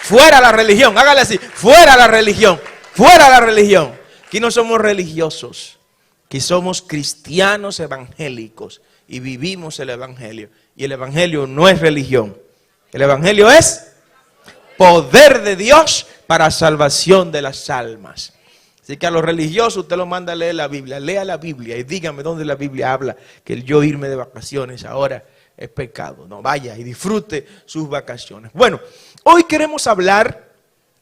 Fuera la religión, hágale así, fuera la religión, fuera la religión. Aquí no somos religiosos, aquí somos cristianos evangélicos y vivimos el evangelio. Y el evangelio no es religión, el evangelio es poder de Dios para salvación de las almas. Así que a los religiosos usted los manda a leer la Biblia, lea la Biblia y dígame dónde la Biblia habla que el yo irme de vacaciones ahora es pecado. No, vaya y disfrute sus vacaciones. Bueno, hoy queremos hablar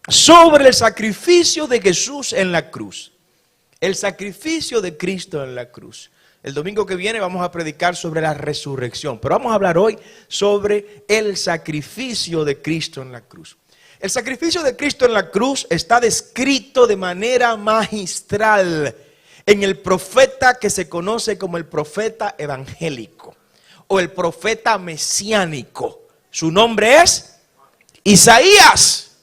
sobre el sacrificio de Jesús en la cruz. El sacrificio de Cristo en la cruz. El domingo que viene vamos a predicar sobre la resurrección, pero vamos a hablar hoy sobre el sacrificio de Cristo en la cruz. El sacrificio de Cristo en la cruz está descrito de manera magistral en el profeta que se conoce como el profeta evangélico o el profeta mesiánico. Su nombre es Isaías.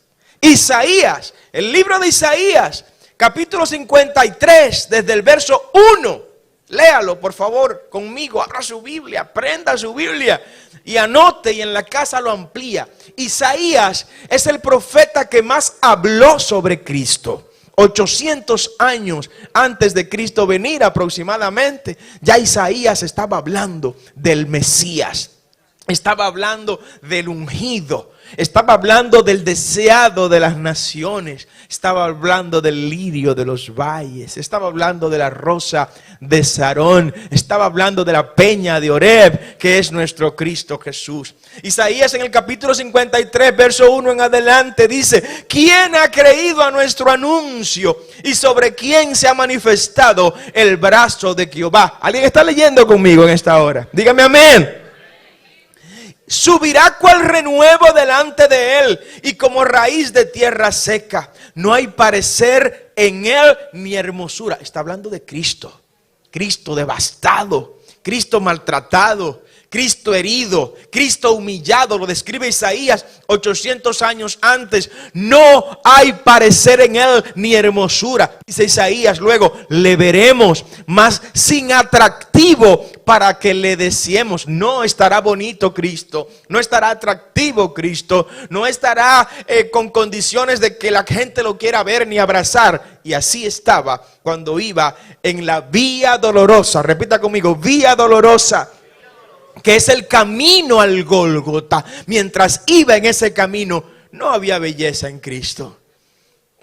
Isaías, el libro de Isaías, capítulo 53, desde el verso 1. Léalo por favor conmigo, abra su Biblia, prenda su Biblia y anote y en la casa lo amplía. Isaías es el profeta que más habló sobre Cristo. 800 años antes de Cristo venir aproximadamente, ya Isaías estaba hablando del Mesías. Estaba hablando del ungido, estaba hablando del deseado de las naciones, estaba hablando del lirio de los valles, estaba hablando de la rosa de Sarón, estaba hablando de la peña de Oreb, que es nuestro Cristo Jesús. Isaías en el capítulo 53, verso 1 en adelante dice: ¿quién ha creído a nuestro anuncio? ¿Y sobre quién se ha manifestado el brazo de Jehová? ¿Alguien está leyendo conmigo en esta hora? Dígame amén. Subirá cual renuevo delante de él y como raíz de tierra seca. No hay parecer en él ni hermosura. Está hablando de Cristo. Cristo devastado, Cristo maltratado, Cristo herido, Cristo humillado. Lo describe Isaías 800 años antes. No hay parecer en él ni hermosura. Dice Isaías luego: le veremos, mas sin atractivo para que le deseemos. No estará bonito Cristo, no estará atractivo Cristo, no estará con condiciones de que la gente lo quiera ver ni abrazar. Y así estaba cuando iba en la vía dolorosa. Repita conmigo: vía dolorosa, que es el camino al Gólgota. Mientras iba en ese camino, no había belleza en Cristo.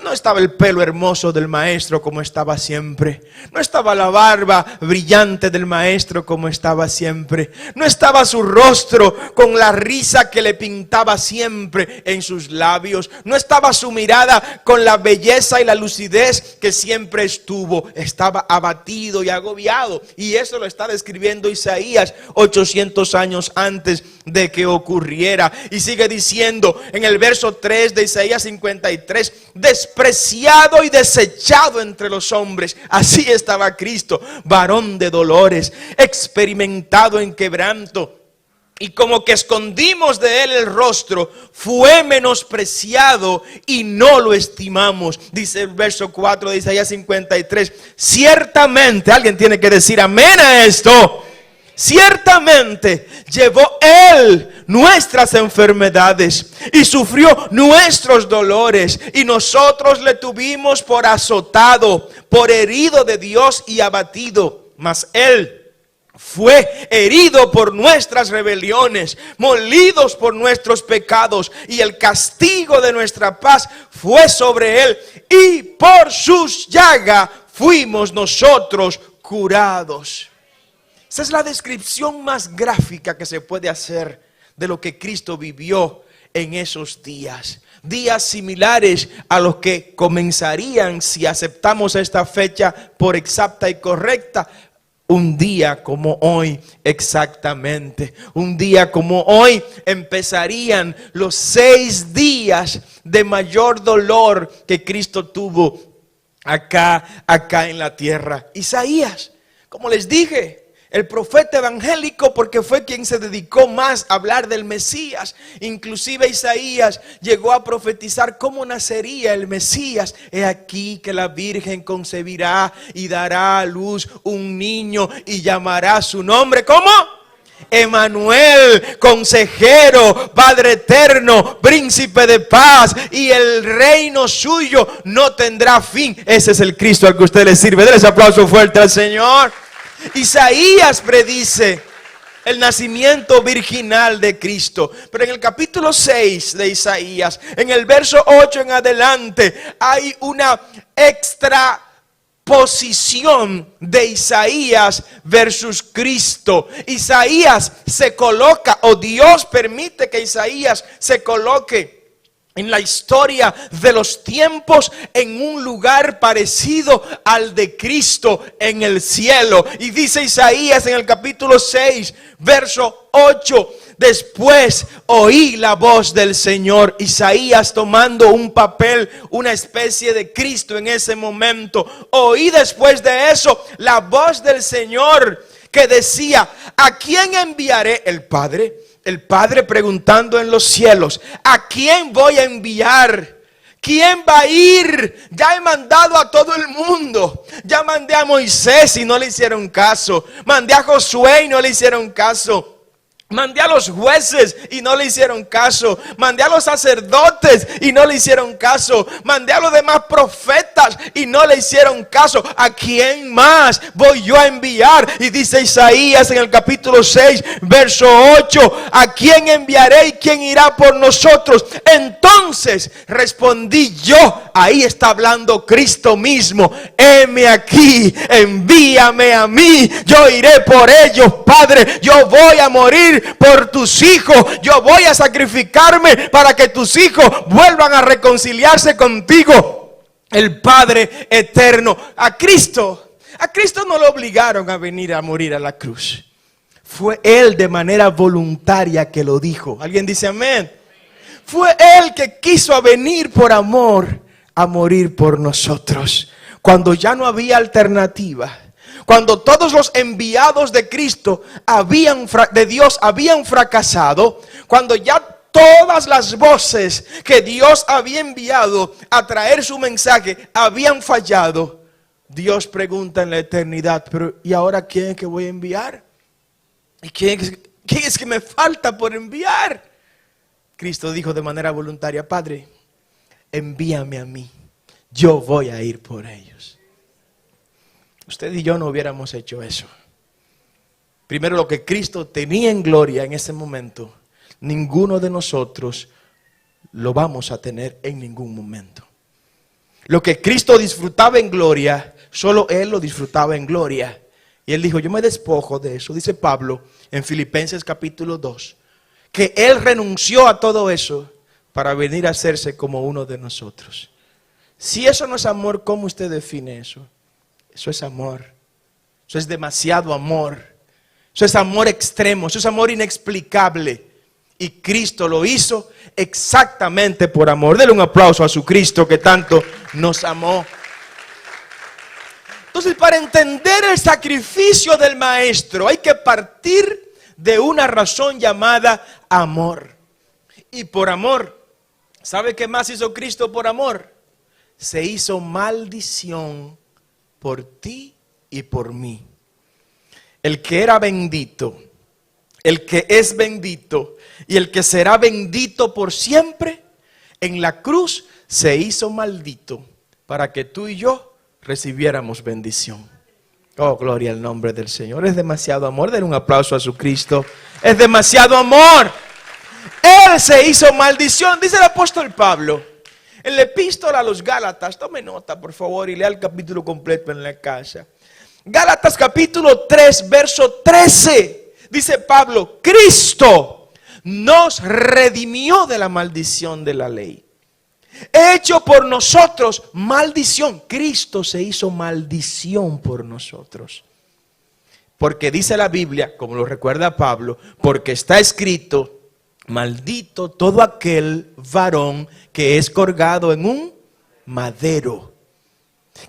No estaba el pelo hermoso del maestro como estaba siempre. No estaba la barba brillante del maestro como estaba siempre. No estaba su rostro con la risa que le pintaba siempre en sus labios. No estaba su mirada con la belleza y la lucidez que siempre estuvo. Estaba abatido y agobiado. Y eso lo está describiendo Isaías 800 años antes de que ocurriera. Y sigue diciendo en el verso 3 de Isaías 53: despreciado y desechado entre los hombres. Así estaba Cristo, varón de dolores, experimentado en quebranto, y como que escondimos de él el rostro, fue menospreciado y no lo estimamos. Dice el verso 4 de Isaías 53: ciertamente, alguien tiene que decir amén a esto. Ciertamente llevó él nuestras enfermedades y sufrió nuestros dolores, y nosotros le tuvimos por azotado, por herido de Dios y abatido. Mas él fue herido por nuestras rebeliones, molidos por nuestros pecados, y el castigo de nuestra paz fue sobre él, y por sus llagas fuimos nosotros curados. Esa es la descripción más gráfica que se puede hacer de lo que Cristo vivió en esos días. Días similares a los que comenzarían, si aceptamos esta fecha por exacta y correcta, un día como hoy exactamente. Un día como hoy empezarían los 6 días de mayor dolor que Cristo tuvo acá en la tierra. Isaías, como les dije, el profeta evangélico, porque fue quien se dedicó más a hablar del Mesías. Inclusive Isaías llegó a profetizar cómo nacería el Mesías. He aquí que la Virgen concebirá y dará a luz un niño y llamará su nombre. ¿Cómo? Emanuel, consejero, Padre eterno, príncipe de paz, y el reino suyo no tendrá fin. Ese es el Cristo al que usted le sirve. Denle ese aplauso fuerte al Señor. Isaías predice el nacimiento virginal de Cristo. Pero en el capítulo 6 de Isaías, en el verso 8 en adelante, hay una extra posición de Isaías versus Cristo. Isaías se coloca, o Dios permite que Isaías se coloque en la historia de los tiempos en un lugar parecido al de Cristo en el cielo. Y dice Isaías en el capítulo 6, verso 8: después oí la voz del Señor. Isaías tomando un papel, una especie de Cristo en ese momento. Oí después de eso la voz del Señor que decía: ¿a quién enviaré? El Padre preguntando en los cielos: ¿a quién voy a enviar? ¿Quién va a ir? Ya he mandado a todo el mundo. Ya mandé a Moisés y no le hicieron caso. Mandé a Josué y no le hicieron caso. Mandé a los jueces y no le hicieron caso. Mandé a los sacerdotes y no le hicieron caso. Mandé a los demás profetas y no le hicieron caso. ¿A quién más voy yo a enviar? Y dice Isaías en el capítulo 6, verso 8: ¿a quién enviaré y quién irá por nosotros? Entonces respondí yo. Ahí está hablando Cristo mismo: heme aquí, envíame a mí. Yo iré por ellos, Padre. Yo voy a morir por tus hijos. Yo voy a sacrificarme para que tus hijos vuelvan a reconciliarse contigo. El Padre eterno. A Cristo no lo obligaron a venir a morir a la cruz. Fue Él de manera voluntaria que lo dijo. ¿Alguien dice amén? Fue Él que quiso venir por amor a morir por nosotros. Cuando ya no había alternativa. Cuando todos los enviados de Cristo de Dios habían fracasado, cuando ya todas las voces que Dios había enviado a traer su mensaje habían fallado, Dios pregunta en la eternidad: pero ¿y ahora quién es que voy a enviar? ¿Y quién es que me falta por enviar? Cristo dijo de manera voluntaria: Padre, envíame a mí, yo voy a ir por ellos. Usted y yo no hubiéramos hecho eso. Primero, lo que Cristo tenía en gloria en ese momento, ninguno de nosotros lo vamos a tener en ningún momento. Lo que Cristo disfrutaba en gloria, solo Él lo disfrutaba en gloria. Y Él dijo: yo me despojo de eso. Dice Pablo en Filipenses capítulo 2, que Él renunció a todo eso para venir a hacerse como uno de nosotros. Si eso no es amor, ¿cómo usted define eso? Eso es amor. Eso es demasiado amor. Eso es amor extremo. Eso es amor inexplicable. Y Cristo lo hizo exactamente por amor. Denle un aplauso a su Cristo que tanto nos amó. Entonces, para entender el sacrificio del Maestro, hay que partir de una razón llamada amor. Y por amor, ¿sabe qué más hizo Cristo por amor? Se hizo maldición por ti y por mí. El que era bendito, el que es bendito y el que será bendito por siempre, en la cruz se hizo maldito para que tú y yo recibiéramos bendición. Oh, gloria al nombre del Señor. Es demasiado amor. Den un aplauso a su Cristo. Es demasiado amor. Él se hizo maldición. Dice el apóstol Pablo en la epístola a los Gálatas. Tome nota, por favor, y lea el capítulo completo en la casa. Gálatas capítulo 3, verso 13. Dice Pablo: Cristo nos redimió de la maldición de la ley, hecho por nosotros maldición. Cristo se hizo maldición por nosotros. Porque dice la Biblia, como lo recuerda Pablo, porque está escrito: maldito todo aquel varón que es colgado en un madero.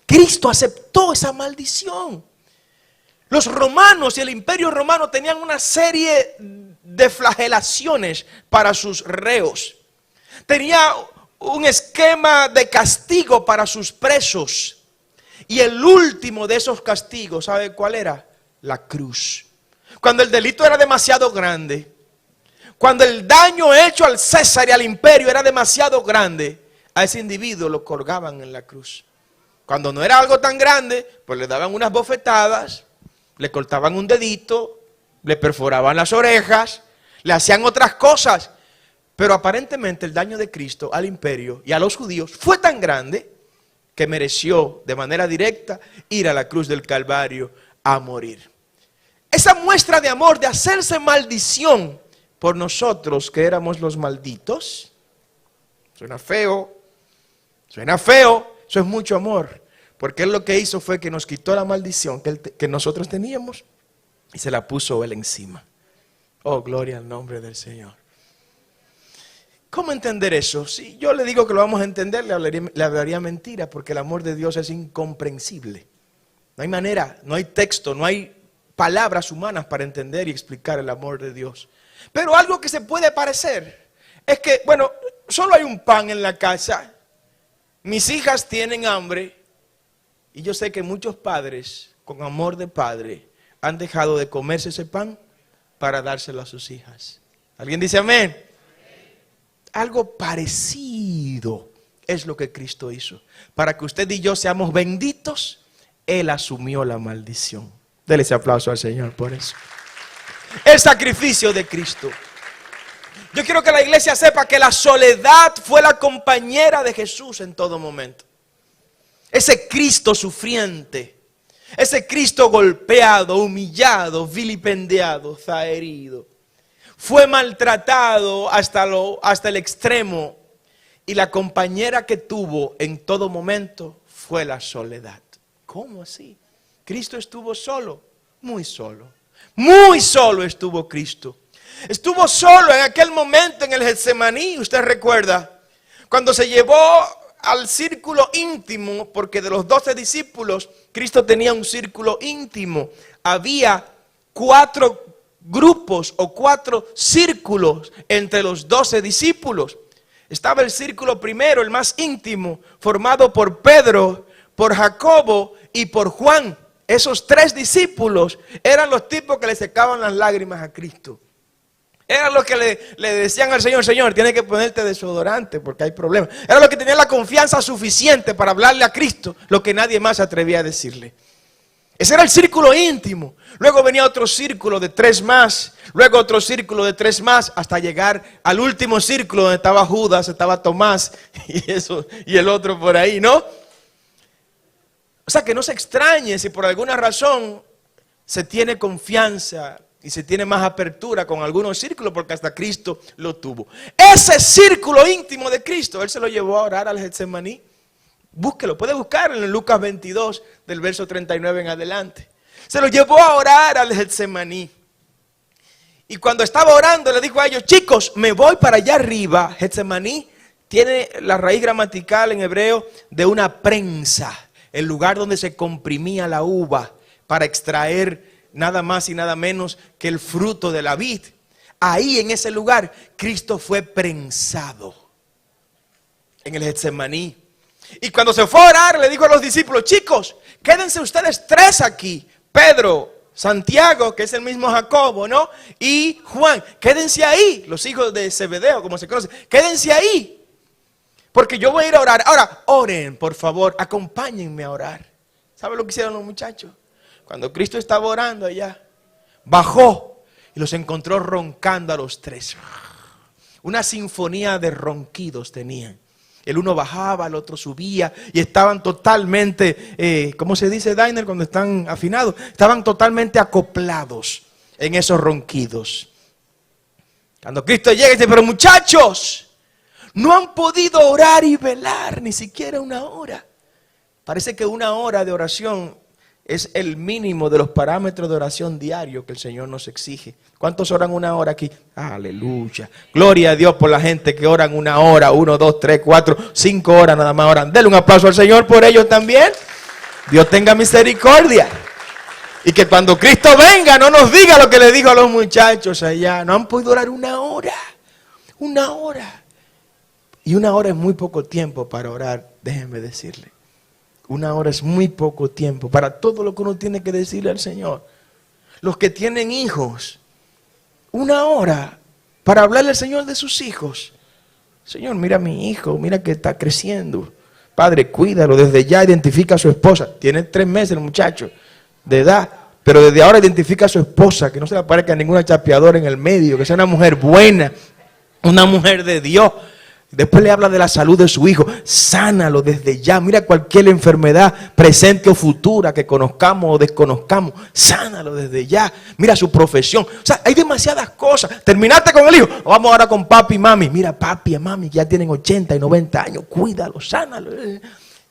Cristo aceptó esa maldición. Los romanos y el imperio romano tenían una serie de flagelaciones para sus reos. Tenía un esquema de castigo para sus presos. Y el último de esos castigos, ¿sabe cuál era? La cruz. cuando el delito era demasiado grande, cuando el daño hecho al César y al imperio era demasiado grande, a ese individuo lo colgaban en la cruz. Cuando no era algo tan grande, pues le daban unas bofetadas, le cortaban un dedito, le perforaban las orejas, le hacían otras cosas. Pero aparentemente el daño de Cristo al imperio y a los judíos fue tan grande que mereció de manera directa ir a la cruz del Calvario a morir. Esa muestra de amor, de hacerse maldición por nosotros que éramos los malditos, suena feo, eso es mucho amor, porque Él lo que hizo fue que nos quitó la maldición que nosotros teníamos y se la puso Él encima. Oh, gloria al nombre del Señor. ¿Cómo entender eso? Si yo le digo que lo vamos a entender, le hablaría mentira, porque el amor de Dios es incomprensible. No hay manera, no hay texto, no hay palabras humanas para entender y explicar el amor de Dios. Pero algo que se puede parecer es que, bueno, solo hay un pan en la casa, mis hijas tienen hambre, y yo sé que muchos padres, con amor de padre, han dejado de comerse ese pan para dárselo a sus hijas. ¿Alguien dice amén? Algo parecido es lo que Cristo hizo. Para que usted y yo seamos benditos, Él asumió la maldición. Dele ese aplauso al Señor por eso. El sacrificio de Cristo. Yo quiero que la iglesia sepa que la soledad fue la compañera de Jesús en todo momento. Ese Cristo sufriente, ese Cristo golpeado, humillado, vilipendiado, zaherido, fue maltratado hasta el extremo, y la compañera que tuvo en todo momento fue la soledad. ¿Cómo así? Cristo estuvo solo, muy solo estuvo Cristo. Estuvo solo en aquel momento en el Getsemaní, usted recuerda, cuando se llevó al círculo íntimo, porque de los 12 discípulos, Cristo tenía un círculo íntimo. Había 4 grupos o 4 círculos entre los 12 discípulos. Estaba el círculo primero, el más íntimo, formado por Pedro, por Jacobo y por Juan. Esos 3 discípulos eran los tipos que le secaban las lágrimas a Cristo. Eran los que le decían al Señor: Señor, tienes que ponerte desodorante porque hay problemas. Eran los que tenían la confianza suficiente para hablarle a Cristo lo que nadie más atrevía a decirle. Ese era el círculo íntimo. Luego venía otro círculo de 3 más. Luego otro círculo de 3 más. Hasta llegar al último círculo donde estaba Judas, estaba Tomás y el otro por ahí, ¿no? O sea, que no se extrañe si por alguna razón se tiene confianza y se tiene más apertura con algunos círculos, porque hasta Cristo lo tuvo. Ese círculo íntimo de Cristo, Él se lo llevó a orar al Getsemaní. Búsquelo, puede buscarlo en Lucas 22, del verso 39 en adelante. Se lo llevó a orar al Getsemaní. Y cuando estaba orando le dijo a ellos: chicos, me voy para allá arriba. Getsemaní tiene la raíz gramatical en hebreo de una prensa, el lugar donde se comprimía la uva para extraer nada más y nada menos que el fruto de la vid. Ahí en ese lugar Cristo fue prensado, en el Getsemaní. Y cuando se fue a orar le dijo a los discípulos: chicos, quédense ustedes 3 aquí. Pedro, Santiago, que es el mismo Jacobo, ¿no? Y Juan, quédense ahí. Los hijos de Zebedeo, como se conoce, quédense ahí, porque yo voy a ir a orar. Ahora, oren, por favor, acompáñenme a orar. ¿Sabe lo que hicieron los muchachos? Cuando Cristo estaba orando allá, bajó y los encontró roncando a los 3. Una sinfonía de ronquidos tenían. El uno bajaba, el otro subía, y estaban totalmente, ¿cómo se dice, Dainer, cuando están afinados? Estaban totalmente acoplados en esos ronquidos. Cuando Cristo llega y dice: pero muchachos, no han podido orar y velar ni siquiera una hora. Parece que una hora de oración es el mínimo de los parámetros de oración diario que el Señor nos exige. ¿Cuántos oran una hora aquí? Aleluya. Gloria a Dios por la gente que oran una hora, 1, 2, 3, 4, 5 horas nada más oran. Denle un aplauso al Señor por ellos también. Dios tenga misericordia. Y que cuando Cristo venga no nos diga lo que le dijo a los muchachos allá. No han podido orar una hora. Una hora. Y una hora es muy poco tiempo para orar, déjenme decirle. Una hora es muy poco tiempo para todo lo que uno tiene que decirle al Señor. los que tienen hijos, 1 hora para hablarle al Señor de sus hijos. Señor, mira a mi hijo, mira que está creciendo. Padre, cuídalo, desde ya identifica a su esposa. Tiene 3 meses el muchacho de edad, pero desde ahora identifica a su esposa, que no se le aparezca ninguna chapeadora en el medio, que sea una mujer buena, una mujer de Dios. Después le habla de la salud de su hijo. Sánalo desde ya. Mira cualquier enfermedad presente o futura que conozcamos o desconozcamos. Sánalo desde ya. Mira su profesión. O sea, hay demasiadas cosas. Terminaste con el hijo. Vamos ahora con papi y mami. Mira, papi y mami que ya tienen 80 y 90 años. Cuídalo, sánalo.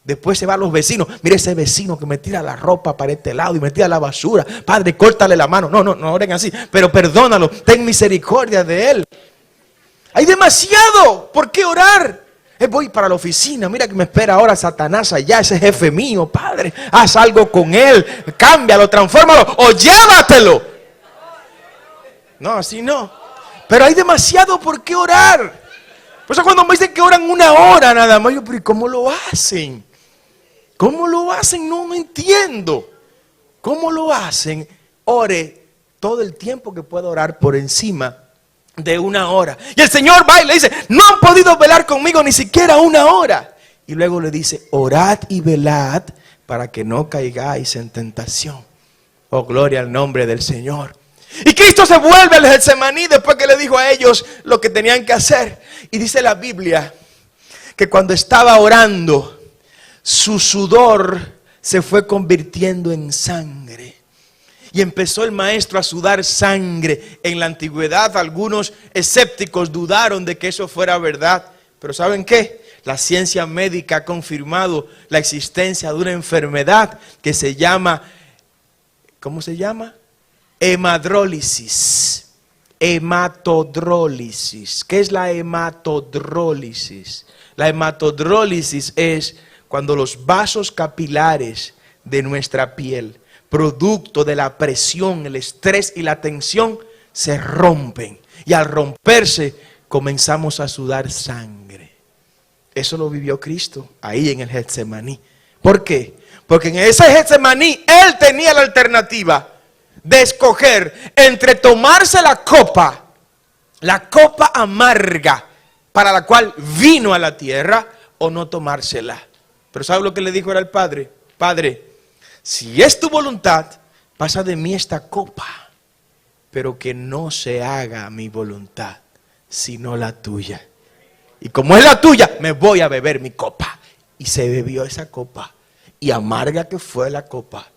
Después se va a los vecinos. Mira ese vecino que me tira la ropa para este lado y me tira la basura. Padre, córtale la mano. No oren así. Pero perdónalo. Ten misericordia de él. Hay demasiado por qué orar. Voy para la oficina, mira que me espera ahora Satanás allá, ese jefe mío. Padre, haz algo con él, cámbialo, transfórmalo o llévatelo. No, así no. Pero hay demasiado por qué orar. Por eso cuando me dicen que oran 1 hora nada más, yo, pero ¿cómo lo hacen? ¿Cómo lo hacen? No entiendo. ¿Cómo lo hacen? Ore todo el tiempo que pueda orar por encima de 1 hora. Y el Señor va y le dice, no han podido velar conmigo ni siquiera 1 hora. Y luego le dice, orad y velad para que no caigáis en tentación. Oh, gloria al nombre del Señor. Y Cristo se vuelve al Getsemaní después que le dijo a ellos lo que tenían que hacer. Y dice la Biblia que cuando estaba orando, su sudor se fue convirtiendo en sangre. Y empezó el maestro a sudar sangre. En la antigüedad algunos escépticos dudaron de que eso fuera verdad. Pero ¿saben qué? La ciencia médica ha confirmado la existencia de una enfermedad que se llama, ¿cómo se llama? Hemadrólisis. Hematodrólisis. ¿Qué es la hematodrólisis? La hematodrólisis es cuando los vasos capilares de nuestra piel, producto de la presión, el estrés y la tensión, se rompen. Y al romperse, comenzamos a sudar sangre. Eso lo vivió Cristo ahí en el Getsemaní. ¿Por qué? Porque en ese Getsemaní, Él tenía la alternativa de escoger entre tomarse la copa amarga, para la cual vino a la tierra, o no tomársela. Pero ¿sabe lo que le dijo al Padre? Padre, si es tu voluntad, pasa de mí esta copa, pero que no se haga mi voluntad, sino la tuya. Y como es la tuya, me voy a beber mi copa. Y se bebió esa copa, y amarga que fue la copa.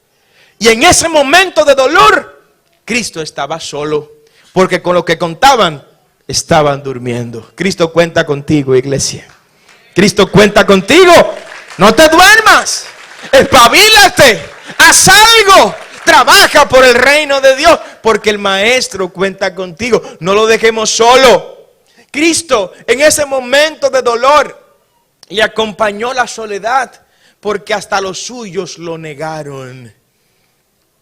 Y en ese momento de dolor, Cristo estaba solo, porque con lo que contaban, estaban durmiendo. Cristo cuenta contigo, iglesia. Cristo cuenta contigo. No te duermas, espabilate. Haz algo, trabaja por el reino de Dios, porque el Maestro cuenta contigo. No lo dejemos solo. Cristo en ese momento de dolor le acompañó la soledad, porque hasta los suyos lo negaron.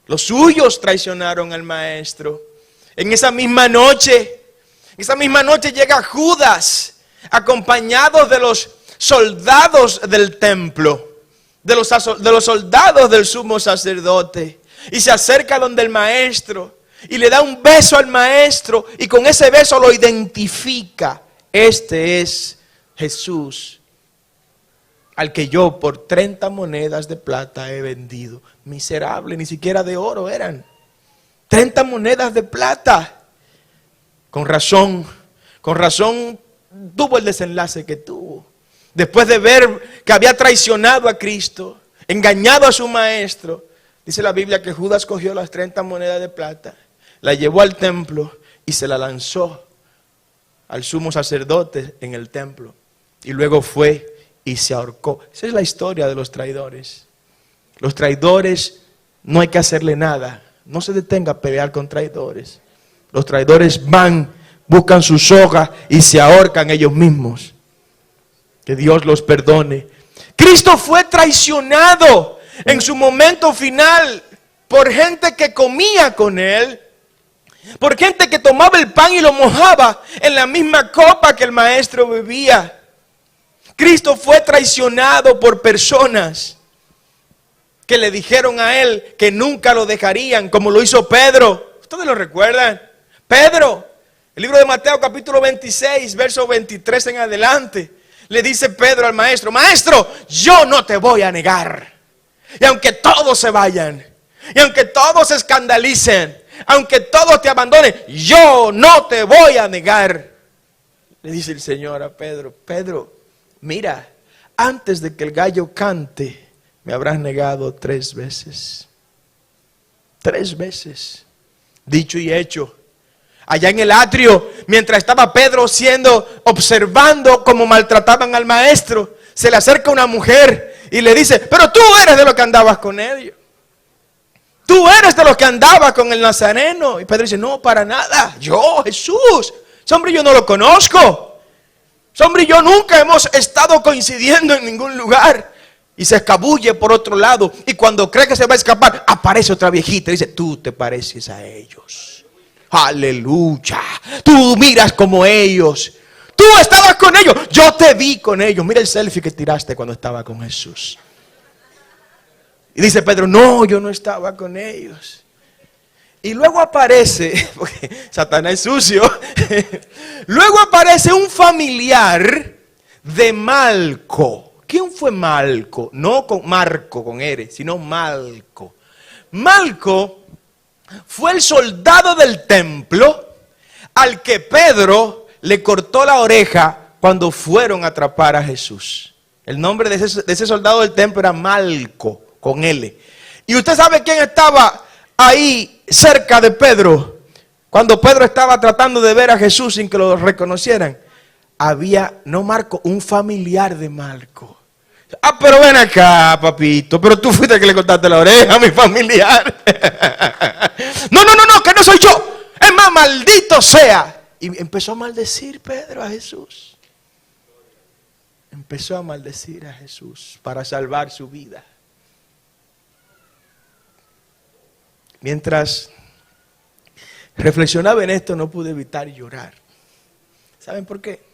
Los suyos traicionaron al Maestro. En esa misma noche llega Judas, acompañado de los soldados del templo, de los soldados del sumo sacerdote, y se acerca donde el Maestro y le da un beso al Maestro, y con ese beso lo identifica. Este es Jesús, al que yo por 30 monedas de plata he vendido. Miserable, ni siquiera de oro eran. 30 monedas de plata. Con razón tuvo el desenlace que tuvo. Después de ver que había traicionado a Cristo, engañado a su Maestro, dice la Biblia que Judas cogió las 30 monedas de plata, la llevó al templo y se la lanzó al sumo sacerdote en el templo. Y luego fue y se ahorcó. Esa es la historia de los traidores. Los traidores no hay que hacerle nada. No se detenga a pelear con traidores. Los traidores van, buscan su soga y se ahorcan ellos mismos. Que Dios los perdone. Cristo fue traicionado en su momento final por gente que comía con Él, por gente que tomaba el pan y lo mojaba en la misma copa que el Maestro bebía. Cristo fue traicionado por personas que le dijeron a Él que nunca lo dejarían, como lo hizo Pedro. ¿Ustedes lo recuerdan? Pedro, el libro de Mateo capítulo 26, verso 23 en adelante. Le dice Pedro al maestro: maestro, yo no te voy a negar. Y aunque todos se vayan, y aunque todos se escandalicen, aunque todos te abandonen, yo no te voy a negar. Le dice el Señor a Pedro: Pedro, mira, antes de que el gallo cante, me habrás negado 3 veces. 3 veces. Dicho y hecho. Allá en el atrio, mientras estaba Pedro observando cómo maltrataban al maestro, se le acerca una mujer y le dice: pero tú eres de los que andabas con ellos. Tú eres de los que andabas con el nazareno. Y Pedro dice: no, para nada. Yo, Jesús, ese hombre yo no lo conozco. Ese hombre y yo nunca hemos estado coincidiendo en ningún lugar. Y se escabulle por otro lado. Y cuando cree que se va a escapar, aparece otra viejita y dice: tú te pareces a ellos. Aleluya. Tú miras como ellos. Tú estabas con ellos. Yo te vi con ellos. Mira el selfie que tiraste cuando estaba con Jesús. Y dice Pedro: no, yo no estaba con ellos. Y luego aparece, porque Satanás es sucio, luego aparece un familiar de Malco. ¿Quién fue Malco? No con Marco, con R, sino Malco. Malco fue el soldado del templo al que Pedro le cortó la oreja cuando fueron a atrapar a Jesús. El nombre de ese soldado del templo era Malco, con L. Y usted sabe quién estaba ahí cerca de Pedro cuando Pedro estaba tratando de ver a Jesús sin que lo reconocieran. Había, no Marco, un familiar de Marco. Ah, pero ven acá, papito, pero tú fuiste el que le cortaste la oreja a mi familiar. No, que no soy yo. Es más, maldito sea. Y empezó a maldecir Pedro a Jesús. Empezó a maldecir a Jesús para salvar su vida. Mientras reflexionaba en esto, no pude evitar llorar. ¿Saben por qué?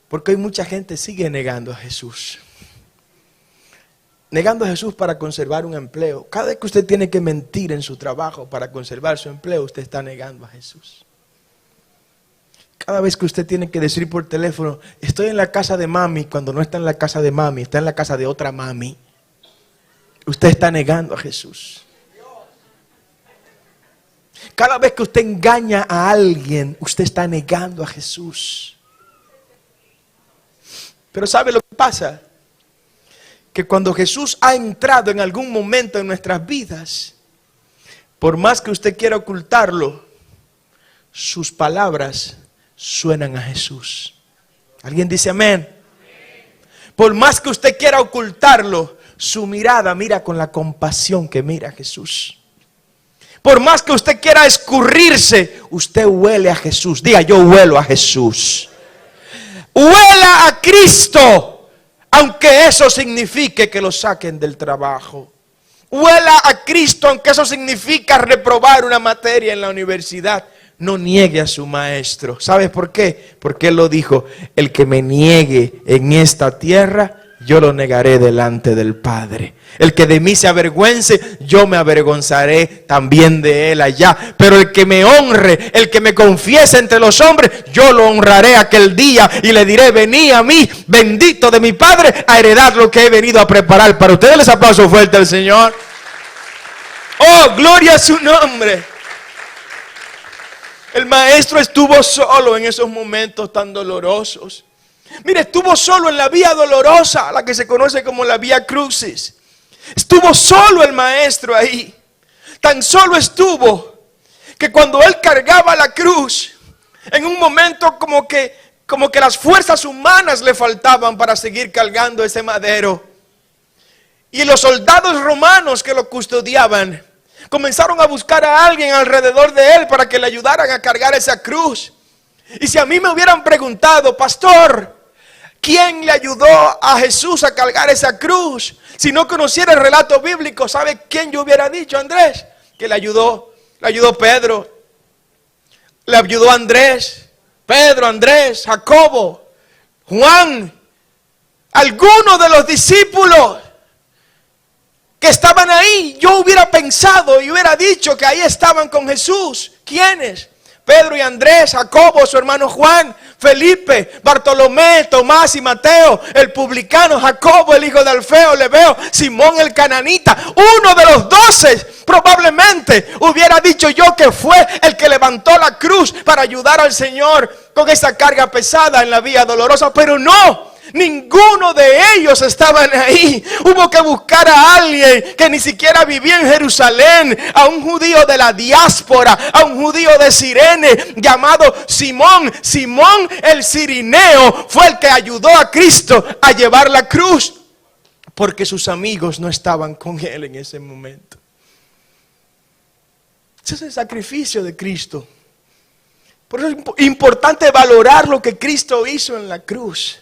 Porque hoy mucha gente sigue negando a Jesús. Negando a Jesús para conservar un empleo. Cada vez que usted tiene que mentir en su trabajo para conservar su empleo, usted está negando a Jesús. Cada vez que usted tiene que decir por teléfono: estoy en la casa de mami, cuando no está en la casa de mami, está en la casa de otra mami, usted está negando a Jesús. Cada vez que usted engaña a alguien, usted está negando a Jesús. Pero ¿sabe lo que pasa? Que cuando Jesús ha entrado en algún momento en nuestras vidas, por más que usted quiera ocultarlo, sus palabras suenan a Jesús. ¿Alguien dice amén? Por más que usted quiera ocultarlo, su mirada mira con la compasión que mira a Jesús. Por más que usted quiera escurrirse, usted huele a Jesús. Diga: yo huelo a Jesús. Huela a Cristo, aunque eso signifique que lo saquen del trabajo. Huela a Cristo, aunque eso significa reprobar una materia en la universidad. No niegue a su maestro. ¿Sabes por qué? Porque Él lo dijo: el que me niegue en esta tierra, yo lo negaré delante del Padre. El que de mí se avergüence, yo me avergonzaré también de él allá. Pero el que me honre, el que me confiese entre los hombres, yo lo honraré aquel día y le diré: vení a mí, bendito de mi Padre, a heredar lo que he venido a preparar para ustedes. Les aplauso fuerte al Señor. Oh, gloria a su nombre. El maestro estuvo solo en esos momentos tan dolorosos. Mire, estuvo solo en la vía dolorosa, la que se conoce como la vía crucis. Estuvo solo el maestro ahí. Tan solo estuvo que cuando él cargaba la cruz, en un momento como que las fuerzas humanas le faltaban para seguir cargando ese madero. Y los soldados romanos que lo custodiaban comenzaron a buscar a alguien alrededor de él para que le ayudaran a cargar esa cruz. Y si a mí me hubieran preguntado: pastor, ¿quién le ayudó a Jesús a cargar esa cruz? Si no conociera el relato bíblico, ¿sabe quién yo hubiera dicho? Andrés, que le ayudó Pedro, le ayudó Andrés, Pedro, Andrés, Jacobo, Juan, algunos de los discípulos que estaban ahí. Yo hubiera pensado y hubiera dicho que ahí estaban con Jesús. ¿Quiénes? Pedro y Andrés, Jacobo, su hermano Juan, Felipe, Bartolomé, Tomás y Mateo, el publicano, Jacobo, el hijo de Alfeo, Lebeo, Simón el cananita. Uno de los 12 probablemente hubiera dicho yo que fue el que levantó la cruz para ayudar al Señor con esa carga pesada en la vía dolorosa, pero no. Ninguno de ellos estaban ahí. Hubo que buscar a alguien que ni siquiera vivía en Jerusalén, a un judío de la diáspora, a un judío de Cirene llamado Simón. Simón el Cirineo fue el que ayudó a Cristo a llevar la cruz, porque sus amigos no estaban con él en ese momento. Ese es el sacrificio de Cristo. Por eso es importante valorar lo que Cristo hizo en la cruz.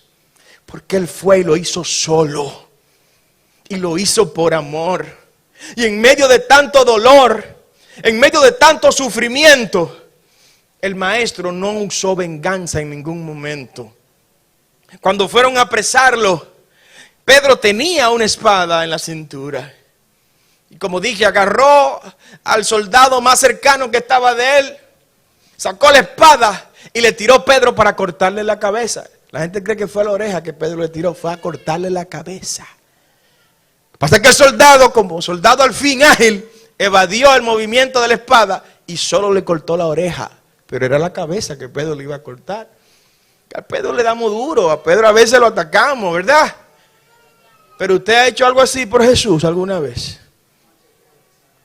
Porque Él fue y lo hizo solo. Y lo hizo por amor. Y en medio de tanto dolor, en medio de tanto sufrimiento, el maestro no usó venganza en ningún momento. Cuando fueron a apresarlo, Pedro tenía una espada en la cintura. Y como dije, agarró al soldado más cercano que estaba de él, sacó la espada y le tiró a Pedro para cortarle la cabeza. La gente cree que fue a la oreja que Pedro le tiró, fue a cortarle la cabeza. Lo que pasa es que el soldado, como soldado al fin ágil, evadió el movimiento de la espada y solo le cortó la oreja. Pero era la cabeza que Pedro le iba a cortar. A Pedro le damos duro, a Pedro a veces lo atacamos, ¿verdad? Pero usted ha hecho algo así por Jesús alguna vez.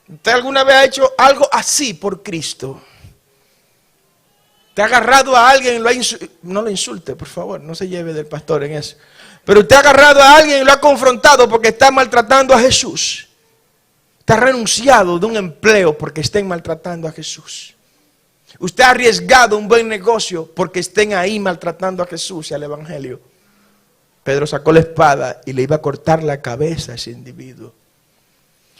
¿Usted alguna vez ha hecho algo así por Cristo? ¿Te ha agarrado a alguien y lo ha no lo insulte, por favor, no se lleve del pastor en eso? Pero usted ha agarrado a alguien y lo ha confrontado porque está maltratando a Jesús. Usted ha renunciado de un empleo porque estén maltratando a Jesús. Usted ha arriesgado un buen negocio porque estén ahí maltratando a Jesús y al Evangelio. Pedro sacó la espada y le iba a cortar la cabeza a ese individuo.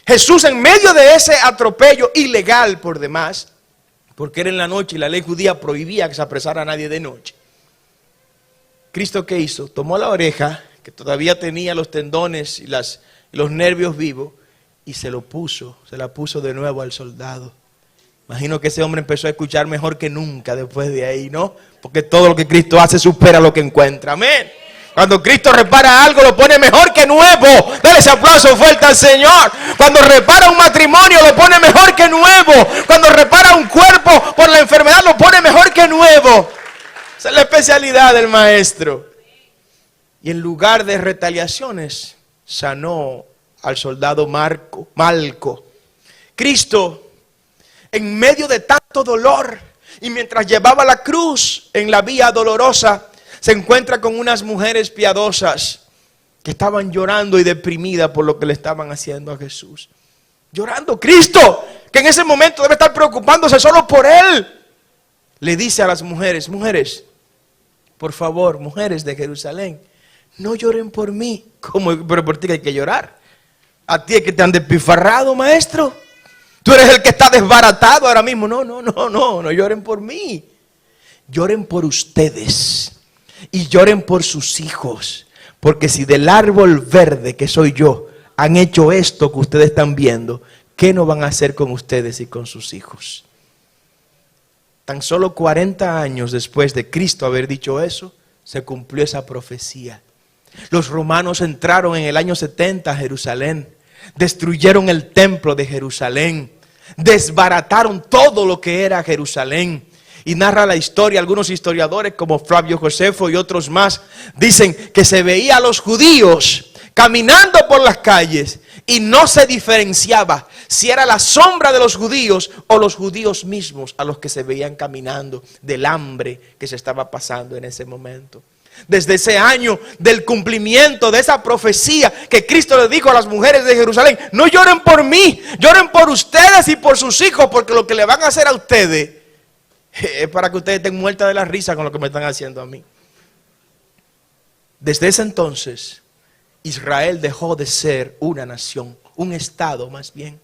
Jesús, en medio de ese atropello ilegal por demás, porque era en la noche y la ley judía prohibía que se apresara a nadie de noche. ¿Cristo qué hizo? Tomó la oreja, que todavía tenía los tendones y los nervios vivos, y se la puso de nuevo al soldado. Imagino que ese hombre empezó a escuchar mejor que nunca después de ahí, ¿no? Porque todo lo que Cristo hace supera lo que encuentra. Amén. Cuando Cristo repara algo, lo pone mejor que nuevo. Dale ese aplauso fuerte al Señor. Cuando repara un matrimonio, lo pone mejor que nuevo. Cuando repara un cuerpo por la enfermedad, lo pone mejor que nuevo. Esa es la especialidad del maestro. Y en lugar de retaliaciones, sanó al soldado Malco. Cristo, en medio de tanto dolor, y mientras llevaba la cruz en la vía dolorosa, se encuentra con unas mujeres piadosas que estaban llorando y deprimidas por lo que le estaban haciendo a Jesús. Llorando. Cristo, que en ese momento debe estar preocupándose solo por Él, le dice a las mujeres: mujeres, por favor, mujeres de Jerusalén, no lloren por mí. ¿Cómo? Pero por ti que hay que llorar. A ti es que te han despifarrado, maestro. Tú eres el que está desbaratado ahora mismo. No lloren por mí. Lloren por ustedes. Y lloren por sus hijos. Porque si del árbol verde que soy yo han hecho esto que ustedes están viendo, ¿qué no van a hacer con ustedes y con sus hijos? Tan solo 40 años después de Cristo haber dicho eso, se cumplió esa profecía. Los romanos entraron en el año 70 a Jerusalén, destruyeron el templo de Jerusalén, desbarataron todo lo que era Jerusalén. Y narra la historia, algunos historiadores como Flavio Josefo y otros más, dicen que se veía a los judíos caminando por las calles y no se diferenciaba si era la sombra de los judíos o los judíos mismos a los que se veían caminando del hambre que se estaba pasando en ese momento. Desde ese año del cumplimiento de esa profecía que Cristo le dijo a las mujeres de Jerusalén: no lloren por mí, lloren por ustedes y por sus hijos, porque lo que le van a hacer a ustedes es para que ustedes estén muertas de la risa con lo que me están haciendo a mí. Desde ese entonces, Israel dejó de ser una nación, un estado más bien,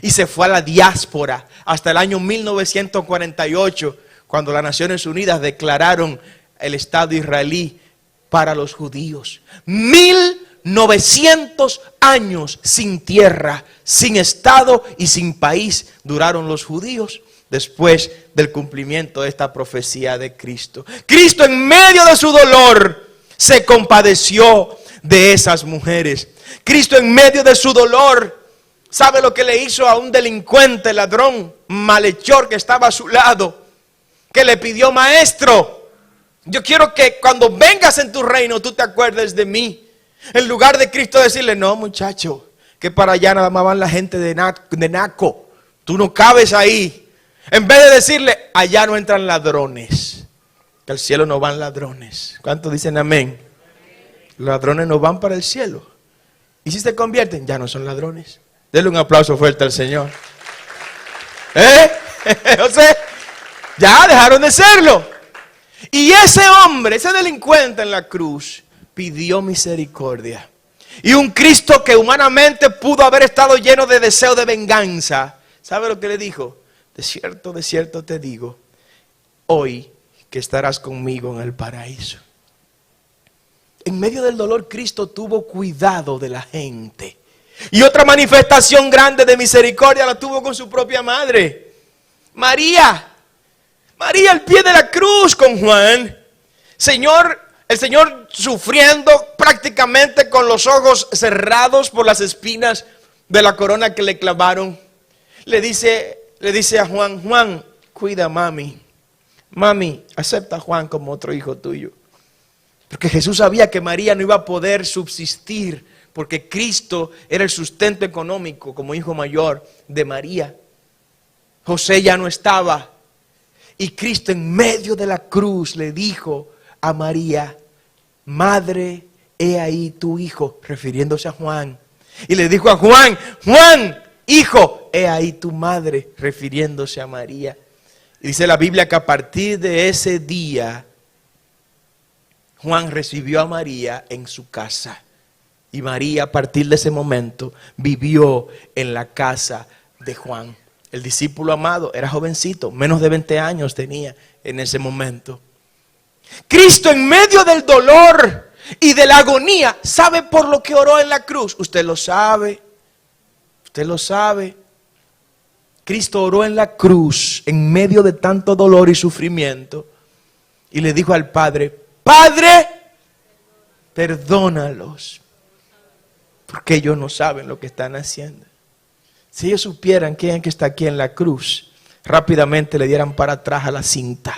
y se fue a la diáspora hasta el año 1948, cuando las Naciones Unidas declararon el Estado israelí para los judíos. 1948 900 años sin tierra, sin estado y sin país duraron los judíos después del cumplimiento de esta profecía de Cristo. Cristo, en medio de su dolor, se compadeció de esas mujeres. Cristo, en medio de su dolor, ¿sabe lo que le hizo a un delincuente, ladrón, malhechor que estaba a su lado? Que le pidió: maestro, yo quiero que cuando vengas en tu reino tú te acuerdes de mí. En lugar de Cristo decirle: no, muchacho, que para allá nada más van la gente de Naco, tú no cabes ahí. En vez de decirle: allá no entran ladrones, que al cielo no van ladrones. ¿Cuántos dicen amén? Los ladrones no van para el cielo. Y si se convierten, ya no son ladrones. Denle un aplauso fuerte al Señor. O sea, ya dejaron de serlo. Y ese hombre, ese delincuente en la cruz, pidió misericordia. Y un Cristo que humanamente pudo haber estado lleno de deseo de venganza, ¿sabe lo que le dijo? De cierto te digo, hoy que estarás conmigo en el paraíso. En medio del dolor, Cristo tuvo cuidado de la gente. Y otra manifestación grande de misericordia la tuvo con su propia madre, María. María al pie de la cruz con Juan. El Señor sufriendo prácticamente con los ojos cerrados por las espinas de la corona que le clavaron. Le dice a Juan: Juan, cuida a mami. Mami, acepta a Juan como otro hijo tuyo. Porque Jesús sabía que María no iba a poder subsistir, porque Cristo era el sustento económico como hijo mayor de María. José ya no estaba. Y Cristo en medio de la cruz le dijo a María: madre, he ahí tu hijo, refiriéndose a Juan. Y le dijo a Juan: Juan, hijo, he ahí tu madre, refiriéndose a María. Y dice la Biblia que a partir de ese día, Juan recibió a María en su casa. Y María, a partir de ese momento, vivió en la casa de Juan. El discípulo amado era jovencito, menos de 20 años tenía en ese momento. Cristo, en medio del dolor y de la agonía, ¿sabe por lo que oró en la cruz? Usted lo sabe. Usted lo sabe. Cristo oró en la cruz en medio de tanto dolor y sufrimiento. Y le dijo al Padre: Padre, perdónalos, porque ellos no saben lo que están haciendo. Si ellos supieran quién es que está aquí en la cruz, rápidamente le dieran para atrás a la cinta.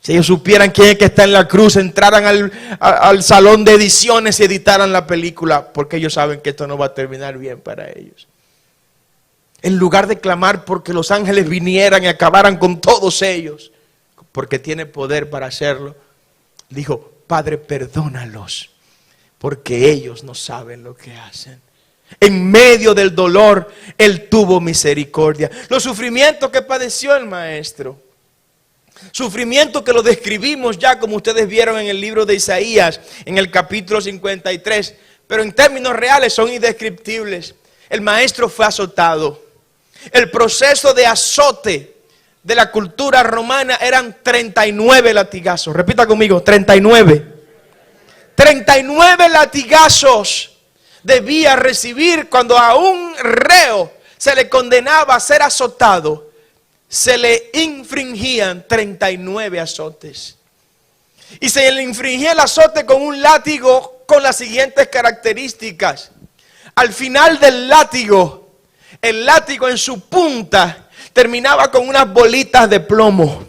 Si ellos supieran quién es que está en la cruz, entraran al salón de ediciones y editaran la película, porque ellos saben que esto no va a terminar bien para ellos. En lugar de clamar porque los ángeles vinieran y acabaran con todos ellos, porque tiene poder para hacerlo, dijo: Padre, perdónalos, porque ellos no saben lo que hacen. En medio del dolor, Él tuvo misericordia. Los sufrimientos que padeció el Maestro, sufrimiento que lo describimos ya, como ustedes vieron en el libro de Isaías, en el capítulo 53, pero en términos reales son indescriptibles. El Maestro fue azotado. El proceso de azote de la cultura romana eran 39 latigazos. Repita conmigo: 39. 39 latigazos debía recibir cuando a un reo se le condenaba a ser azotado. Se le infringían 39 azotes. Y se le infringía el azote con un látigo con las siguientes características. Al final del látigo, el látigo en su punta terminaba con unas bolitas de plomo,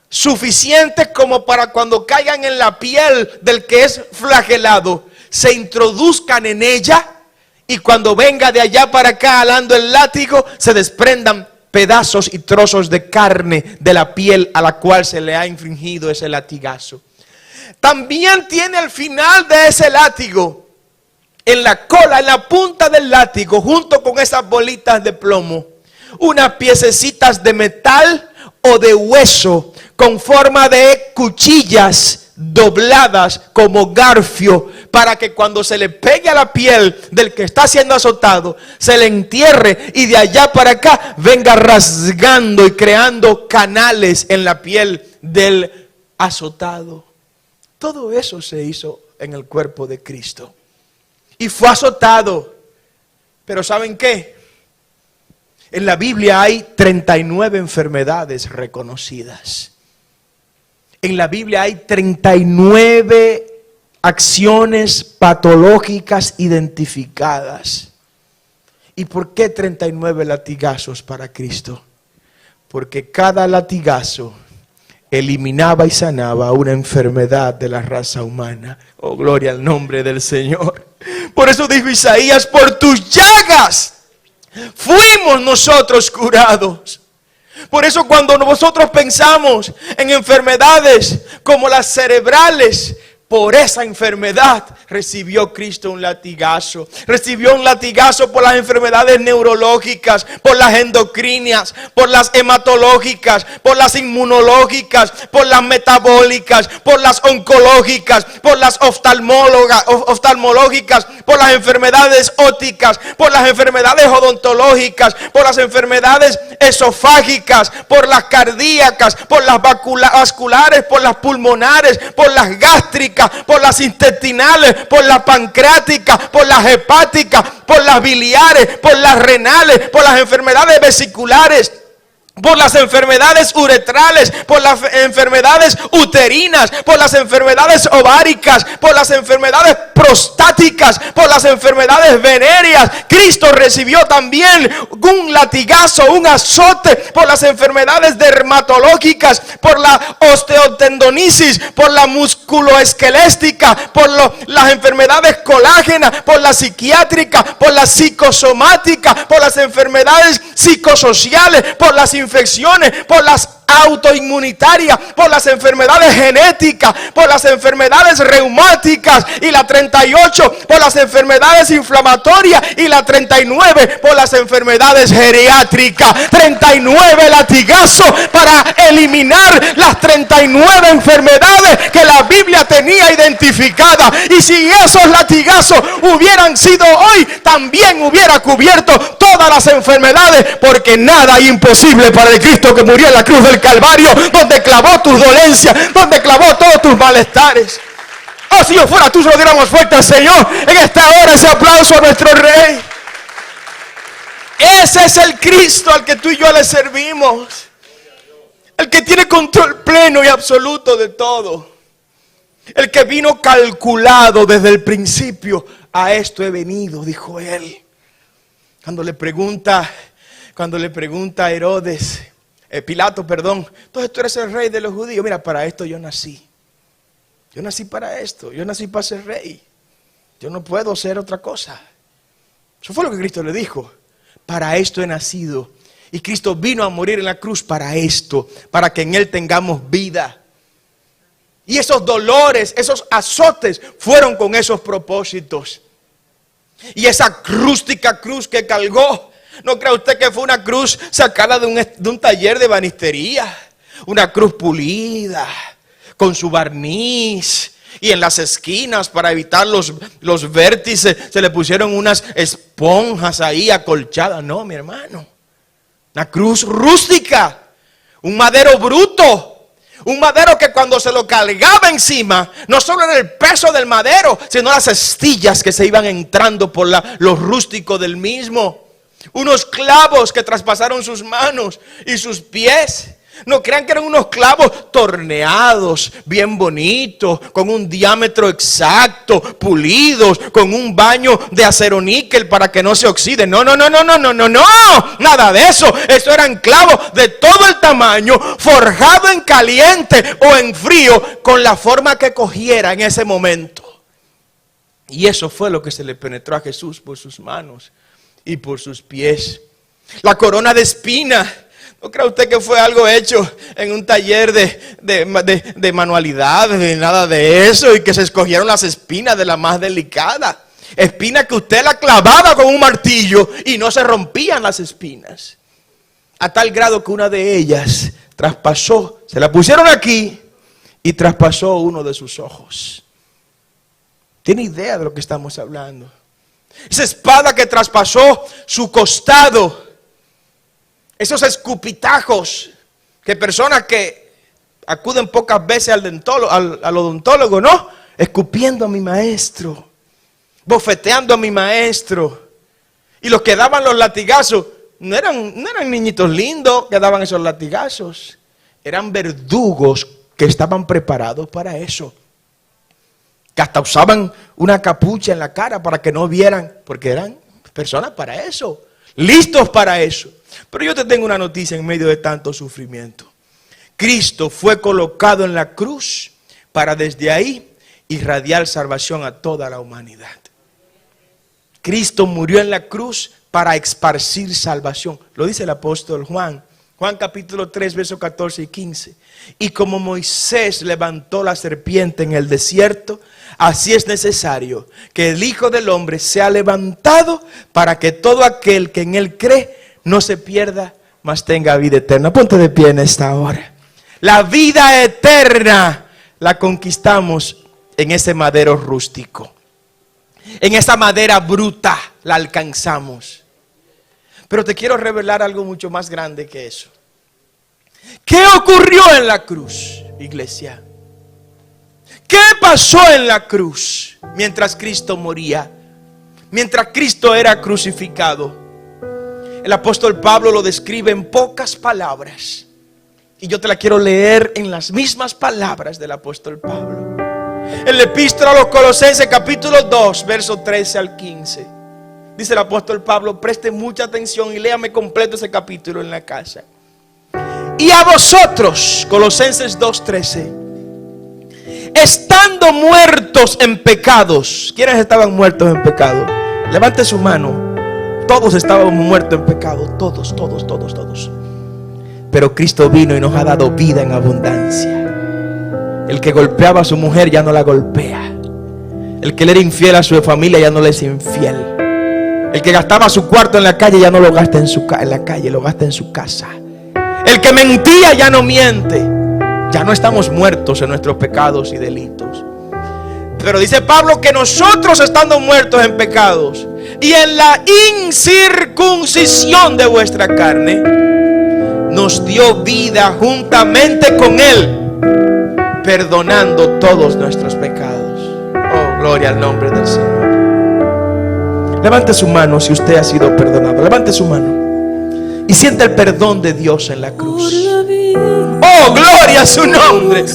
suficientes como para cuando caigan en la piel del que es flagelado, se introduzcan en ella, y cuando venga de allá para acá alando el látigo, se desprendan pedazos y trozos de carne de la piel a la cual se le ha infringido ese latigazo. También tiene al final de ese látigo, en la cola, en la punta del látigo, junto con esas bolitas de plomo, unas piececitas de metal o de hueso con forma de cuchillas dobladas como garfio, para que cuando se le pegue a la piel del que está siendo azotado, se le entierre y de allá para acá venga rasgando y creando canales en la piel del azotado. Todo eso se hizo en el cuerpo de Cristo. Y fue azotado. Pero ¿saben qué? En la Biblia hay 39 enfermedades reconocidas. En la Biblia hay 39 acciones patológicas identificadas. ¿Y por qué 39 latigazos para Cristo? Porque cada latigazo eliminaba y sanaba una enfermedad de la raza humana. Oh, gloria al nombre del Señor. Por eso dijo Isaías, por tus llagas fuimos nosotros curados. Por eso cuando nosotros pensamos en enfermedades como las cerebrales, por esa enfermedad recibió Cristo un latigazo. Recibió un latigazo por las enfermedades neurológicas, por las endocrinias, por las hematológicas, por las inmunológicas, por las metabólicas, por las oncológicas, por las oftalmológicas, por las enfermedades ópticas, por las enfermedades odontológicas, por las enfermedades esofágicas, por las cardíacas, por las vasculares, por las pulmonares, por las gástricas, por las intestinales, por las pancreáticas, por las hepáticas, por las biliares, por las renales, por las enfermedades vesiculares, por las enfermedades uretrales, por las enfermedades uterinas, por las enfermedades ováricas, por las enfermedades prostáticas, por las enfermedades venéreas. Cristo recibió también un latigazo, un azote por las enfermedades dermatológicas, por la osteotendonitis, por la musculoesqueléstica, por las enfermedades colágenas, por la psiquiátrica, por la psicosomática, por las enfermedades psicosociales, por las infecciones, por las autoinmunitarias, por las enfermedades genéticas, por las enfermedades reumáticas, y la 38 por las enfermedades inflamatorias, y la 39 por las enfermedades geriátricas. 39 latigazos para eliminar las 39 enfermedades que la Biblia tenía identificadas. Y si esos latigazos hubieran sido hoy, también hubiera cubierto todas las enfermedades, porque nada es imposible para el Cristo que murió en la cruz del Calvario, donde clavó tus dolencias, donde clavó todos tus malestares. Oh, si yo fuera tú, se lo diéramos fuerte al Señor en esta hora, ese aplauso a nuestro Rey. Ese es el Cristo al que tú y yo le servimos, el que tiene control pleno y absoluto de todo, el que vino calculado desde el principio. A esto he venido, dijo él. Cuando le pregunta a Herodes, Pilato, perdón, entonces tú eres el rey de los judíos. Mira, para esto yo nací. Yo nací para esto. Yo nací para ser rey. Yo no puedo ser otra cosa. Eso fue lo que Cristo le dijo. Para esto he nacido. Y Cristo vino a morir en la cruz para esto, para que en Él tengamos vida. Y esos dolores, esos azotes fueron con esos propósitos. Y esa rústica cruz que cargó, ¿no cree usted que fue una cruz sacada de un taller de banistería? Una cruz pulida, con su barniz, y en las esquinas, para evitar los vértices, se le pusieron unas esponjas ahí acolchadas. No, mi hermano, una cruz rústica, un madero bruto. Un madero que cuando se lo cargaba encima, no solo era el peso del madero, sino las astillas que se iban entrando por lo rústico del mismo. Unos clavos que traspasaron sus manos y sus pies. No crean que eran unos clavos torneados, bien bonitos, con un diámetro exacto, pulidos, con un baño de aceroníquel para que no se oxiden. No, nada de eso. Eso eran clavos de todo el tamaño, forjado en caliente o en frío, con la forma que cogiera en ese momento. Y eso fue lo que se le penetró a Jesús por sus manos y por sus pies. La corona de espinas, ¿no cree usted que fue algo hecho en un taller de manualidades, nada de eso, y que se escogieron las espinas de la más delicada? Espinas que usted la clavaba con un martillo y no se rompían las espinas. A tal grado que una de ellas traspasó, se la pusieron aquí y traspasó uno de sus ojos. ¿Tiene idea de lo que estamos hablando? Esa espada que traspasó su costado. Esos escupitajos que personas que acuden pocas veces al odontólogo, ¿no? escupiendo a mi maestro, bofeteando a mi maestro. Y los que daban los latigazos no eran niñitos lindos que daban esos latigazos. Eran verdugos que estaban preparados para eso. Que hasta usaban una capucha en la cara para que no vieran, porque eran personas para eso, listos para eso. Pero yo te tengo una noticia en medio de tanto sufrimiento. Cristo fue colocado en la cruz para desde ahí irradiar salvación a toda la humanidad. Cristo murió en la cruz para esparcir salvación. Lo dice el apóstol Juan. Juan capítulo 3, versos 14 y 15. Y como Moisés levantó la serpiente en el desierto, así es necesario que el Hijo del Hombre sea levantado para que todo aquel que en él cree no se pierda, mas tenga vida eterna. Ponte de pie en esta hora. La vida eterna la conquistamos en ese madero rústico. En esa madera bruta la alcanzamos. Pero te quiero revelar algo mucho más grande que eso. ¿Qué ocurrió en la cruz, iglesia? ¿Qué pasó en la cruz mientras Cristo moría? Mientras Cristo era crucificado. El apóstol Pablo lo describe en pocas palabras. Y yo te la quiero leer en las mismas palabras del apóstol Pablo. En la epístola a los Colosenses capítulo 2, versos 13 al 15. Dice el apóstol Pablo, preste mucha atención y léame completo ese capítulo en la casa. Y a vosotros, Colosenses 2:13, estando muertos en pecados. ¿Quiénes estaban muertos en pecado? Levante su mano. Todos estábamos muertos en pecado. Todos. Pero Cristo vino y nos ha dado vida en abundancia. El que golpeaba a su mujer ya no la golpea. El que le era infiel a su familia ya no le es infiel. El que gastaba su cuarto en la calle ya no lo gasta en la calle, lo gasta en su casa. El que mentía ya no miente. Ya no estamos muertos en nuestros pecados y delitos. Pero dice Pablo que nosotros, estando muertos en pecados y en la incircuncisión de vuestra carne, nos dio vida juntamente con Él, perdonando todos nuestros pecados. Oh, gloria al nombre del Señor. Levante su mano si usted ha sido perdonado. Levante su mano y siente el perdón de Dios en la cruz. Oh, gloria a su nombre.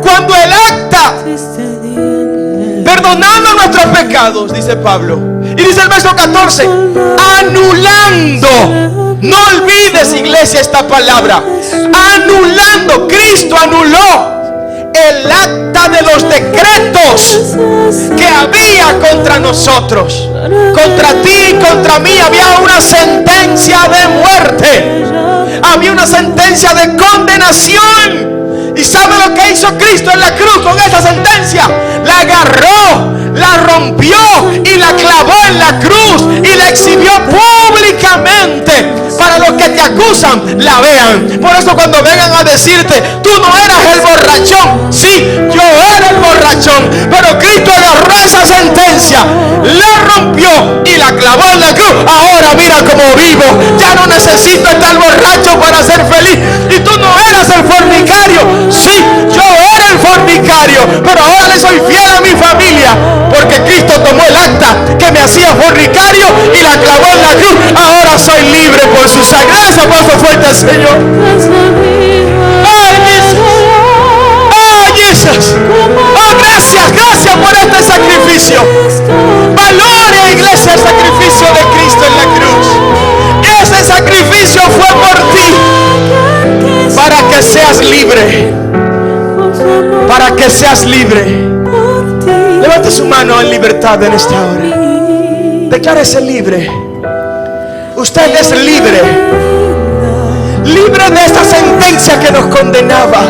Cuando el acta perdonando nuestros pecados, dice Pablo, y dice el verso 14, anulando. No olvides, iglesia, esta palabra. Anulando. Cristo anuló el acta de los decretos que había contra nosotros. Contra ti y contra mí había una sentencia de muerte. Había una sentencia de condenación. ¿Y sabe lo que hizo Cristo en la cruz con esa sentencia? La agarró, la rompió y la clavó en la cruz y la exhibió públicamente para los que te acusan la vean. Por eso cuando vengan a decirte, tú no eras el borrachón. Sí, yo era el borrachón, pero Cristo agarró esa sentencia, la rompió y la clavó en la cruz. Ahora mira cómo vivo. Ya no necesito estar borracho para ser feliz. Y tú no eras el fornicario. Sí, yo era el fornicario, pero ahora le soy fiel a mi familia, porque Cristo tomó el acta que me hacía fornicario y la clavó en la cruz. Ahora soy libre por su sangre. Ese aplauso fuerte al Señor. ¡Ay, Jesús! ¡Ay, Jesús! ¡Oh, gracias por este sacrificio! Valore, iglesia, el sacrificio de Cristo en la cruz. Ese sacrificio fue por ti, para que seas libre. Para que seas libre. Levante su mano en libertad en esta hora. Declárese libre. Usted es libre. Libre de esta sentencia que nos condenaba.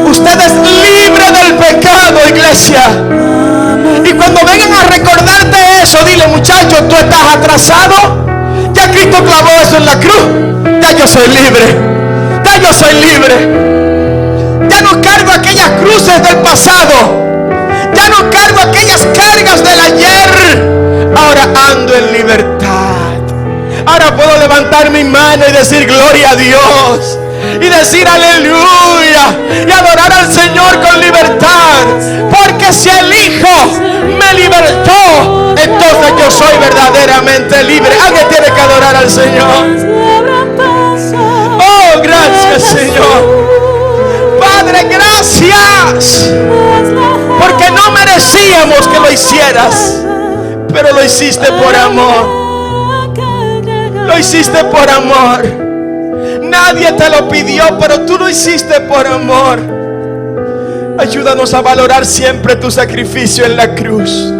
Usted es libre del pecado, iglesia. Y cuando vengan a recordarte eso, dile, muchacho, tú estás atrasado. Ya Cristo clavó eso en la cruz. Ya yo soy libre. Ya yo soy libre. Ya no cargo aquellas cruces del pasado. Ya no cargo aquellas cargas del ayer. Ahora ando en libertad. Ahora puedo levantar mi mano y decir, gloria a Dios. y decir aleluya y adorar al Señor con libertad, porque si el Hijo me libertó, entonces yo soy verdaderamente libre. Alguien tiene que adorar al Señor. Oh, gracias, Señor. Padre, gracias, porque no merecíamos que lo hicieras, pero lo hiciste por amor. Lo hiciste por amor. Nadie te lo pidió, pero tú lo hiciste por amor. Ayúdanos a valorar siempre tu sacrificio en la cruz.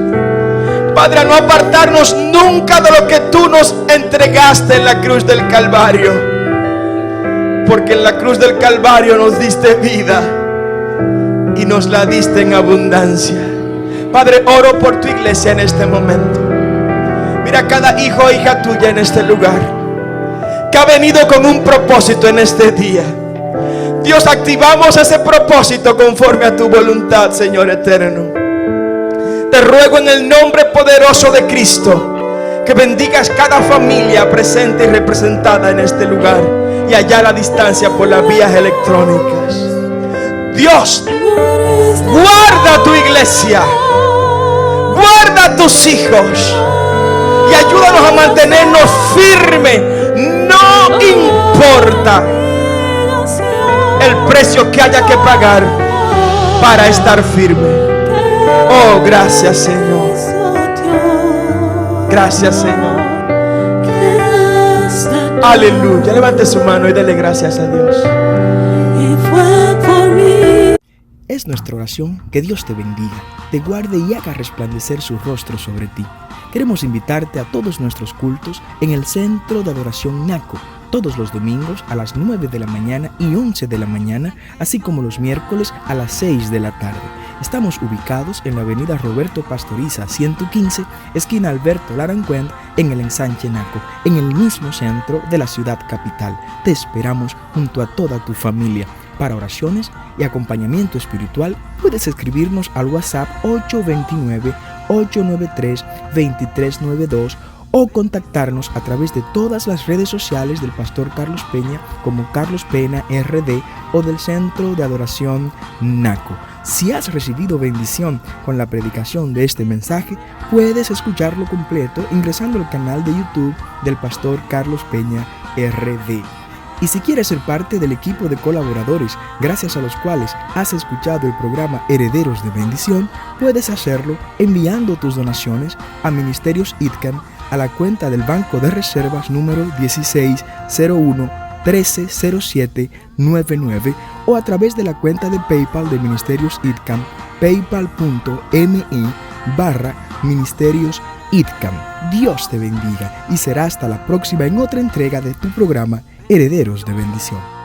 Padre, a no apartarnos nunca de lo que tú nos entregaste en la cruz del Calvario, porque en la cruz del Calvario nos diste vida y nos la diste en abundancia. Padre, oro por tu iglesia en este momento. Mira cada hijo o hija tuya en este lugar, que ha venido con un propósito en este día. Dios, activamos ese propósito conforme a tu voluntad, Señor eterno. Te ruego en el nombre poderoso de Cristo que bendigas cada familia presente y representada en este lugar y allá a la distancia por las vías electrónicas. Dios, guarda tu iglesia, guarda a tus hijos y ayúdanos a mantenernos firmes. No importa el precio que haya que pagar para estar firme. Oh, gracias, Señor. Gracias, Señor. Aleluya. Levante su mano y dele gracias a Dios. Es nuestra oración que Dios te bendiga, te guarde y haga resplandecer su rostro sobre ti. Queremos invitarte a todos nuestros cultos en el Centro de Adoración Naco, todos los domingos a las 9 de la mañana y 11 de la mañana, así como los miércoles a las 6 de la tarde. Estamos ubicados en la avenida Roberto Pastoriza 115, esquina Alberto Larancuend, en el ensanche Naco, en el mismo centro de la ciudad capital. Te esperamos junto a toda tu familia. Para oraciones y acompañamiento espiritual, puedes escribirnos al WhatsApp 829-893-2392 o contactarnos a través de todas las redes sociales del Pastor Carlos Peña como Carlos Pena RD o del Centro de Adoración Naco. Si has recibido bendición con la predicación de este mensaje, puedes escucharlo completo ingresando al canal de YouTube del Pastor Carlos Peña RD. Y si quieres ser parte del equipo de colaboradores gracias a los cuales has escuchado el programa Herederos de Bendición, puedes hacerlo enviando tus donaciones a Ministerios ITCAM a la cuenta del Banco de Reservas número 1601-130799 o a través de la cuenta de PayPal de Ministerios ITCAM, paypal.me/Ministerios ITCAM. Dios te bendiga y será hasta la próxima en otra entrega de tu programa Herederos de Bendición.